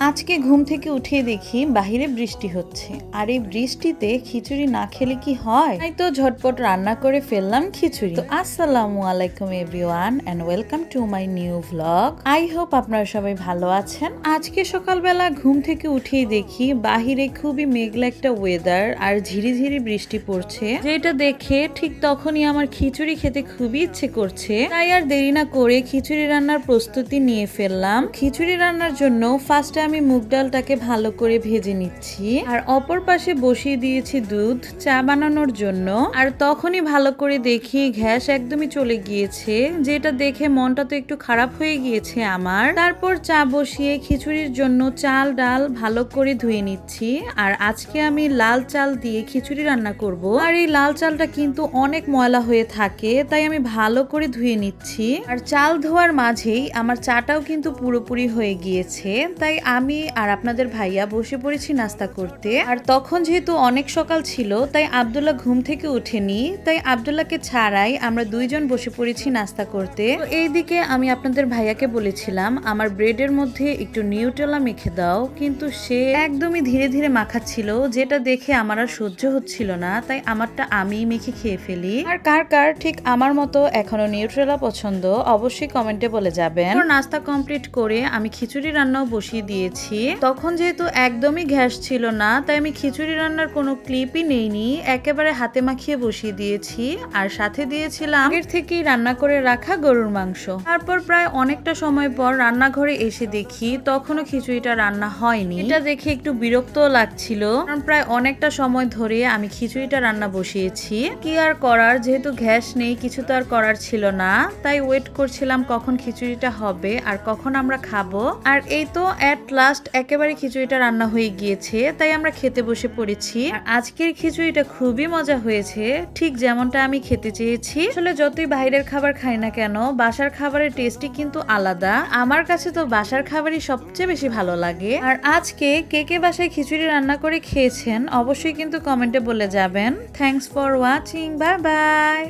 আজকে ঘুম থেকে উঠে দেখি বাহিরে বৃষ্টি হচ্ছে, আর এই বৃষ্টিতে খিচুড়ি না খেলে কি হয়। তাই তো ঝটপট রান্না করে ফেললাম খিচুড়ি। তো আসসালামু আলাইকুম everyone and welcome to my new vlog. I hope আপনারা সবাই ভালো আছেন। আজকে সকালবেলা ঘুম থেকে উঠেই দেখি বাহিরে খুবই মেঘলা একটা ওয়েদার আর ঝিরিঝিরি বৃষ্টি পড়ছে, যেটা দেখে ঠিক তখনই আমার খিচুড়ি খেতে খুবই ইচ্ছে করছে। তাই আর দেরি না করে খিচুড়ি রান্নার প্রস্তুতি নিয়ে ফেললাম। খিচুড়ি রান্নার জন্য ফার্স্টে আমি মুগ ডালটাকে ভালো করে ভেজে নিচ্ছি, আর অপর পাশে বসিয়ে দিয়েছি দুধ চা বানানোর জন্য। আর তখনই ভালো করে দেখি গ্যাস একদমই চলে গিয়েছে, যেটা দেখে মনটা তো একটু খারাপ হয়ে গিয়েছে আমার। তারপর চা বসিয়ে খিচুড়ির জন্য চাল ডাল ভালো করে ধুয়ে নিচ্ছি। আর আজকে আমি লাল চাল দিয়ে খিচুড়ি রান্না করব, আর এই লাল চালটা কিন্তু অনেক ময়লা হয়ে থাকে, তাই আমি ভালো করে ধুয়ে নিচ্ছি। আর চাল ধোয়ার মাঝেই আমার চাটাও কিন্তু পুরোপুরি হয়ে গিয়েছে। তাই আমি আর আপনাদের ভাইয়া বসে পড়েছি নাস্তা করতে। আর তখন যেহেতু অনেক সকাল ছিল, তাই আব্দুল্লাহ ঘুম থেকে উঠেনি, তাই আব্দুল্লাহকে ছাড়াই আমরা দুইজন বসে পড়েছি নাস্তা করতে। তো এইদিকে আমি আপনাদের ভাইয়াকে বলেছিলাম আমার ব্রেডের মধ্যে একটু নিউটেলা মেখে দাও, কিন্তু সে একদমই ধীরে ধীরে মাখাচ্ছিল, যেটা দেখে আমার আর সহ্য হচ্ছিল না। তাই আমারটা আমি মেখে খেয়ে ফেলি। আর কার কার ঠিক আমার মতো এখনো নিউট্রেলা পছন্দ অবশ্যই কমেন্টে বলে যাবেন। নাস্তা কমপ্লিট করে আমি খিচুড়ি রান্নাও বসিয়ে দিয়েছি। তখন যেহেতু একদমই গ্যাস ছিল না, তাই আমি খিচুড়ি রান্নার কোনো ক্লিপই নেইনি, একেবারে হাতে মাখিয়ে বসিয়ে দিয়েছি। আর সাথে দিয়েছিলাম আগের থেকেই রান্না করে রাখা গরুর মাংস। তারপর প্রায় অনেকটা সময় পর রান্নাঘরে এসে দেখি তখনও খিচুড়িটা রান্না হয়নি। এটা দেখে একটু বিরক্তও লাগছিল, কারণ প্রায় অনেকটা সময় ধরে আমি খিচুড়িটা রান্না বসিয়েছি। কি আর করার, যেহেতু গ্যাস নেই কিছু তো আর করার ছিল না, তাই ওয়েট করছিলাম কখন খিচুড়িটা হবে আর কখন আমরা খাবো। আর এই তো এট লাস্ট একেবারে খিচুড়িটা রান্না হয়ে গিয়েছে, তাই আমরা খেতে বসে পড়েছি। আর আজকের খিচুড়িটা খুবই মজা হয়েছে, ঠিক যেমনটা আমি খেতে চেয়েছি। আসলে যতই বাইরের খাবার খাই না কেন, বাসার খাবারের টেস্টই কিন্তু আলাদা। আমার কাছে তো বাসার খাবারই সবচেয়ে বেশি ভালো লাগে। আর আজকে কে কে বাসায় খিচুড়ি রান্না করে খেয়েছেন অবশ্যই কিন্তু কমেন্টে বলে যাবেন। Thanks for watching, bye bye.